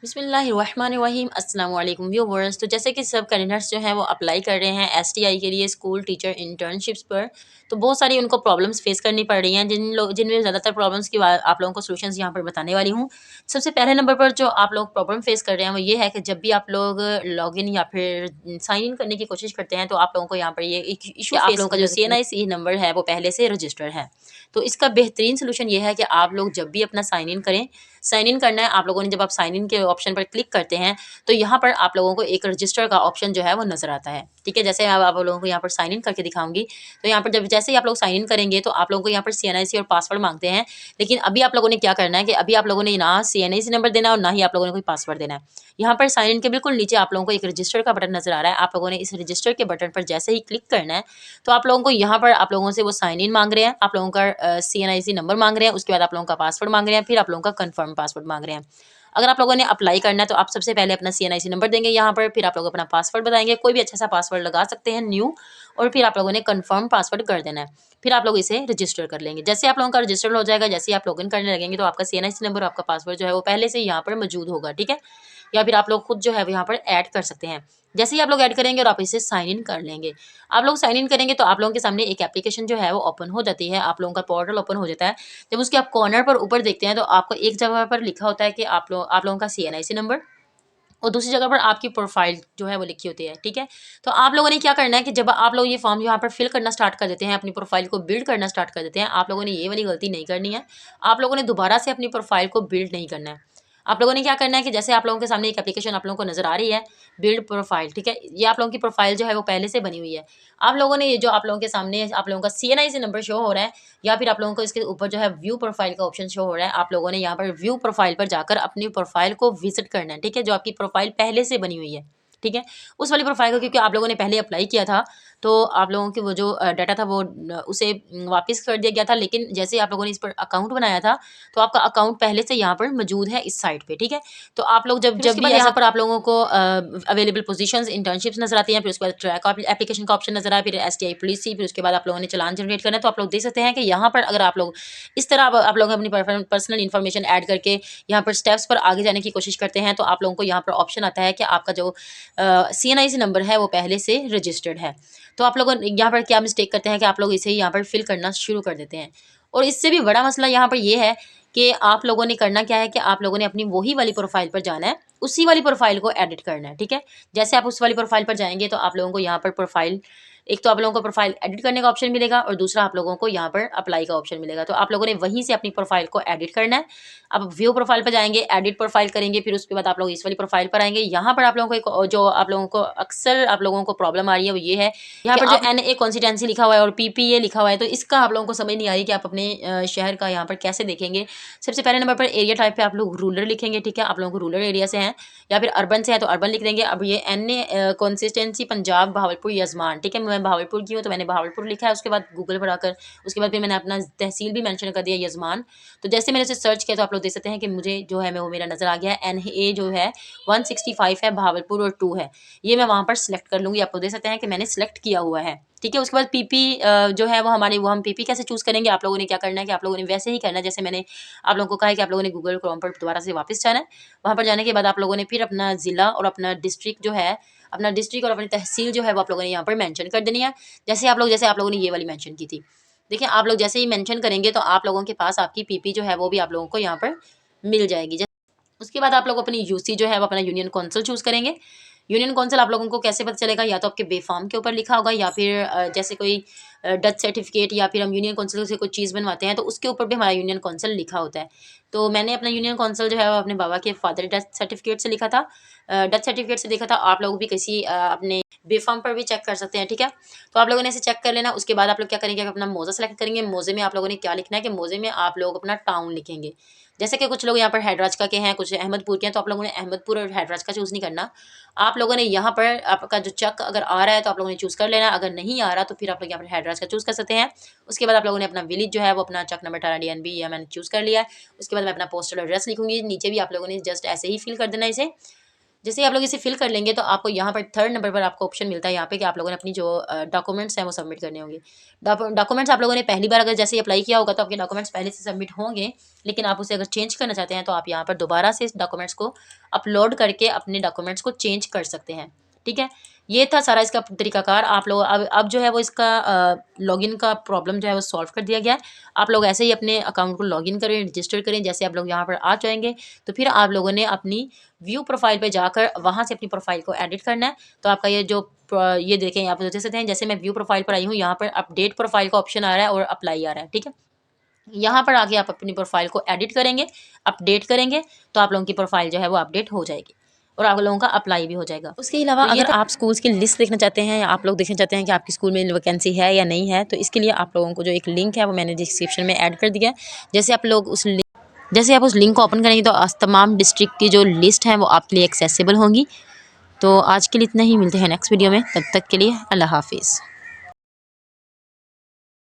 बिस्मिल्लाहिर्रहमानिर्रहीम अस्सलाम वालेकुम व्यूअर्स। तो जैसे कि सब कैंडिडेट्स जो हैं वो अप्लाई कर रहे हैं एसटीआई के लिए स्कूल टीचर इंटर्नशिप्स पर, तो बहुत सारी उनको प्रॉब्लम्स फेस करनी पड़ रही हैं जिनमें ज़्यादातर प्रॉब्लम्स की आप लोगों को सॉल्यूशंस यहाँ पर बताने वाली हूँ। सबसे पहले नंबर पर जो आप लोग प्रॉब्लम फेस कर रहे हैं वो ये है कि जब भी आप लोग लॉगिन या फिर साइन इन करने की कोशिश करते हैं तो आप लोगों को यहाँ पर ये एक इशू आप लोगों का जो CNIC नंबर है वो पहले से रजिस्टर्ड है। तो इसका बेहतरीन सोल्यूशन ये है कि आप लोग जब भी अपना साइन इन करें, साइन इन करना है आप लोगों ने, जब आप साइन इन के ऑप्शन पर क्लिक करते हैं तो यहाँ पर आप लोगों को एक रजिस्टर का ऑप्शन जो है वो नजर आता है। ठीक है, जैसे अब आप लोगों को यहाँ पर साइन इन करके दिखाऊंगी। तो यहाँ पर जब जैसे ही आप लोग साइन इन करेंगे तो आप लोगों को यहाँ पर CNIC और पासवर्ड मांगते हैं। लेकिन अभी आप लोगों ने क्या करना है कि अभी आप लोगों ने ना CNIC नंबर देना और ना ही आप लोगों ने कोई पासवर्ड देना है। यहाँ पर साइन इन के बिल्कुल नीचे आप लोगों को एक रजिस्टर का बटन नजर आ रहा है। आप लोगों ने इस रजिस्टर के बटन पर जैसे ही क्लिक करना है तो आप लोगों को यहाँ पर आप लोगों से वो साइन इन मांग रहे हैं, आप लोगों का CNIC नंबर मांग रहे हैं, उसके बाद आप लोगों का पासवर्ड मांग रहे हैं, फिर आप लोगों का कंफर्म पासवर्ड मांग रहे हैं। अगर आप लोगों ने अप्लाई करना है तो आप सबसे पहले अपना CNIC नंबर देंगे यहाँ पर, फिर आप लोग अपना पासवर्ड बताएंगे, कोई भी अच्छा सा पासवर्ड लगा सकते हैं न्यू, और फिर आप लोगों ने कंफर्म पासवर्ड कर देना है। फिर आप लोग इसे रजिस्टर कर लेंगे। जैसे आप लोगों का रजिस्टर हो जाएगा, जैसे ही आप लॉगिन करने लगेंगे तो आपका CNIC नंबर और आपका पासवर्ड जो है वो पहले से यहाँ पर मौजूद होगा। ठीक है, या फिर आप लोग खुद जो है यहाँ पर ऐड कर सकते हैं। जैसे ही आप लोग ऐड करेंगे और आप इसे साइन इन कर लेंगे, आप लोग साइन इन करेंगे तो आप लोगों के सामने एक एप्लीकेशन जो है वो ओपन हो जाती है, आप लोगों का पोर्टल ओपन हो जाता है। जब उसके आप कॉर्नर पर ऊपर देखते हैं तो आपको एक जगह पर लिखा होता है कि आप लोगों का CNIC नंबर, और दूसरी जगह पर आपकी प्रोफाइल जो है वो लिखी होती है। ठीक है, तो आप लोगों ने क्या करना है कि जब आप लोग ये फॉर्म यहाँ पर फिल करना स्टार्ट कर देते हैं, अपनी प्रोफाइल को बिल्ड करना स्टार्ट कर देते हैं, आप लोगों ने ये वाली गलती नहीं करनी है। आप लोगों ने दोबारा से अपनी प्रोफाइल को बिल्ड नहीं करना है। आप लोगों ने क्या करना है कि जैसे आप लोगों के सामने एक एप्लीकेशन आप लोगों को नजर आ रही है, बिल्ड प्रोफाइल। ठीक है, ये आप लोगों की प्रोफाइल जो है वो पहले से बनी हुई है। आप लोगों ने ये जो आप लोगों के सामने आप लोगों का CNIC नंबर शो हो रहा है, या फिर आप लोगों को इसके ऊपर जो है व्यू प्रोफाइल का ऑप्शन शो हो रहा है, आप लोगों ने यहाँ पर व्यू प्रोफाइल पर जाकर अपनी प्रोफाइल को विजिट करना है। ठीक है, जो आपकी प्रोफाइल पहले से बनी हुई है। ठीक है, उस वाली प्रोफाइल को, क्योंकि आप लोगों ने पहले अप्लाई किया था तो आप लोगों की वो जो डाटा था वो उसे वापस कर दिया गया था। लेकिन जैसे आप लोगों ने इस पर अकाउंट बनाया था तो आपका अकाउंट पहले से यहाँ पर मौजूद है इस साइट पे। ठीक है, तो आप लोग जब जब भी यहाँ पर आप लोगों को अवेलेबल पोजीशंस इंटर्नशिप्स नजर आती हैं, फिर उसके बाद ट्रैक एप्लीकेशन का ऑप्शन नजर आया, फिर STI पुलिस सी, फिर उसके बाद आप लोगों ने चालान जनरेट करना है। तो आप लोग देख सकते हैं कि यहाँ पर अगर आप लोग इस तरह आप लोग अपनी पर्सनल इन्फॉर्मेशन ऐड करके यहाँ पर स्टेप्स पर आगे जाने की कोशिश करते हैं तो आप लोगों को यहाँ पर ऑप्शन आता है कि आपका जो CNIC नंबर है वो पहले से रजिस्टर्ड है। तो आप लोग यहाँ पर क्या मिस्टेक करते हैं कि आप लोग इसे यहाँ पर फिल करना शुरू कर देते हैं। और इससे भी बड़ा मसला यहाँ पर ये है कि आप लोगों ने करना क्या है कि आप लोगों ने अपनी वही वाली प्रोफाइल पर जाना है, उसी वाली प्रोफाइल को एडिट करना है। ठीक है, जैसे आप उस वाली प्रोफाइल पर जाएंगे तो आप लोगों को यहाँ पर प्रोफाइल, एक तो आप लोगों को प्रोफाइल एडिट करने का ऑप्शन मिलेगा और दूसरा आप लोगों को यहाँ पर अप्लाई का ऑप्शन मिलेगा। तो आप लोगों ने वहीं से अपनी प्रोफाइल को एडिट करना है। अब व्यू प्रोफाइल पर जाएंगे, एडिट प्रोफाइल करेंगे, फिर उसके बाद आप लोग इस वाली प्रोफाइल पर आएंगे। यहाँ पर आप लोगों को जो आप लोगों को अक्सर आप लोगों को प्रॉब्लम आ रही है वो ये है, यहाँ पर जो NA कॉन्स्टिटेंसी लिखा हुआ है और PPA लिखा हुआ है, तो इसका आप लोगों को समझ नहीं आ रही कि आप अपने शहर का यहाँ पर कैसे देखेंगे। सबसे पहले नंबर पर एरिया टाइप पे आप लोग रूरल लिखेंगे। ठीक है, आप लोगों को रूरल एरिया से हैं या फिर अर्बन से है तो अर्बन लिख देंगे। अब ये NA कॉन्सिस्टेंसी पंजाब भावलपुर यजमान। ठीक है, मैं भावलपुर की हूँ तो मैंने भावलपुर लिखा है, उसके बाद गूगल पर आकर उसके बाद फिर मैंने अपना तहसील भी मेंशन कर दिया यजमान। तो जैसे मैंने उसे सर्च किया तो आप लोग देख सकते हैं कि मुझे जो है वो मेरा नजर आ गया है NA जो है 165 है, भावलपुर और 2 है। ये मैं वहाँ पर सिलेक्ट कर लूँगी। आप लोग देख सकते हैं कि मैंने सिलेक्ट किया हुआ है। ठीक है, उसके बाद PP जो है वो हमारी, वो हम PP कैसे चूज़ करेंगे, आप लोगों ने क्या करना है कि आप लोगों ने वैसे ही करना है जैसे मैंने आप लोगों को कहा है कि आप लोगों ने गूगल क्रोम पर दोबारा से वापस जाना है। वहाँ पर जाने के बाद आप लोगों ने फिर अपना ज़िला और अपना डिस्ट्रिक्ट जो है, अपना डिस्ट्रिक्ट और अपनी तहसील जो है वो आप लोगों ने यहाँ पर मेंशन कर देनी है। जैसे आप लोगों ने ये वाली मेंशन की थी। देखिए, आप लोग जैसे ही मेंशन करेंगे तो आप लोगों के पास आपकी PP जो है वो भी आप लोगों को यहाँ पर मिल जाएगी। उसके बाद आप लोग अपनी यूसी जो है वो अपना यूनियन काउंसिल चूज़ करेंगे। यूनियन काउंसिल आप लोगों को कैसे पता चलेगा, या तो आपके बेफार्म के ऊपर लिखा होगा या फिर जैसे कोई डेथ सर्टिफिकेट या फिर हम यूनियन काउंसिल से कोई चीज़ बनवाते हैं तो उसके ऊपर भी हमारा यूनियन काउंसिल लिखा होता है। तो मैंने अपना यूनियन काउंसिल जो है वो अपने बाबा के फादर डेथ सर्टिफिकेट से लिखा था, डेथ सर्टिफिकेट से देखा था। आप लोग भी किसी अपने बेफार्म पर भी चेक कर सकते हैं। ठीक है, तो आप लोगों ने इसे चेक कर लेना। उसके बाद आप लोग क्या करेंगे, अपना मौजा सेलेक्ट करेंगे। मौजे में आप लोगों ने क्या लिखना है कि मौजे में आप लोग अपना टाउन लिखेंगे। जैसे कि कुछ लोग यहाँ पर हैदराबाद के हैं, कुछ अहमदपुर के हैं, तो आप लोगों ने अहमदपुर और हैदराबाद का चूज़ नहीं करना। आप लोगों ने यहाँ पर आपका जो चक अगर आ रहा है तो आप लोगों ने चूज़ कर लेना, अगर नहीं आ रहा तो फिर आप लोग यहाँ पर हैदराबाद का चूज़ कर सकते हैं। उसके बाद आप लोगों ने अपना विलेज जो है वो अपना चक नंबर 18 DNB या मैंने चूज़ कर लिया है। उसके बाद मैं अपना पोस्टल एड्रेस लिखूंगी, नीचे भी आप लोगों ने जस्ट ऐसे ही फिल कर देना इसे। जैसे आप लोग इसे फिल कर लेंगे तो आपको यहाँ पर 3rd नंबर पर आपको ऑप्शन मिलता है यहाँ पे कि आप लोगों ने अपनी जो डॉक्यूमेंट्स हैं वो सबमिट करने होंगे। डॉक्यूमेंट्स आप लोगों ने पहली बार अगर जैसे अप्लाई किया होगा तो आपके डॉक्यूमेंट्स पहले से सबमिट होंगे, लेकिन आप उसे अगर चेंज करना चाहते हैं तो आप यहाँ पर दोबारा से इस डॉक्यूमेंट्स को अपलोड करके अपने डॉक्यूमेंट्स को चेंज कर सकते हैं। ठीक है, ये था सारा इसका तरीकाकार। आप लोग अब जो है वो इसका लॉगिन का प्रॉब्लम जो है वो सॉल्व कर दिया गया है। आप लोग ऐसे ही अपने अकाउंट को लॉगिन करें, रजिस्टर करें। जैसे आप लोग यहाँ पर आ जाएंगे तो फिर आप लोगों ने अपनी व्यू प्रोफाइल पे जाकर वहाँ से अपनी प्रोफाइल को एडिट करना है। तो आपका ये जो ये देखें आप देख सकते हैं, जैसे मैं व्यू प्रोफाइल पर आई हूँ, यहाँ पर अपडेट प्रोफाइल का ऑप्शन आ रहा है और अप्लाई आ रहा है। ठीक है, यहाँ पर आके आप अपनी प्रोफाइल को एडिट करेंगे, अपडेट करेंगे तो आप लोगों की प्रोफाइल जो है वो अपडेट हो जाएगी और आप लोगों का अप्लाई भी हो जाएगा। उसके अलावा अगर आप स्कूल्स की लिस्ट देखना चाहते हैं या आप लोग देखना चाहते हैं कि आपके स्कूल में वैकेंसी है या नहीं है, तो इसके लिए आप लोगों को जो एक लिंक है वो मैंने डिस्क्रिप्शन में ऐड कर दिया है। जैसे आप उस लिंक को ओपन करेंगे तो तमाम डिस्ट्रिक्ट की जो लिस्ट है वो आपके लिए एक्सेसिबल होंगी। तो आज के लिए इतना ही, मिलते हैं नेक्स्ट वीडियो में, तब तक के लिए अल्लाह हाफिज़।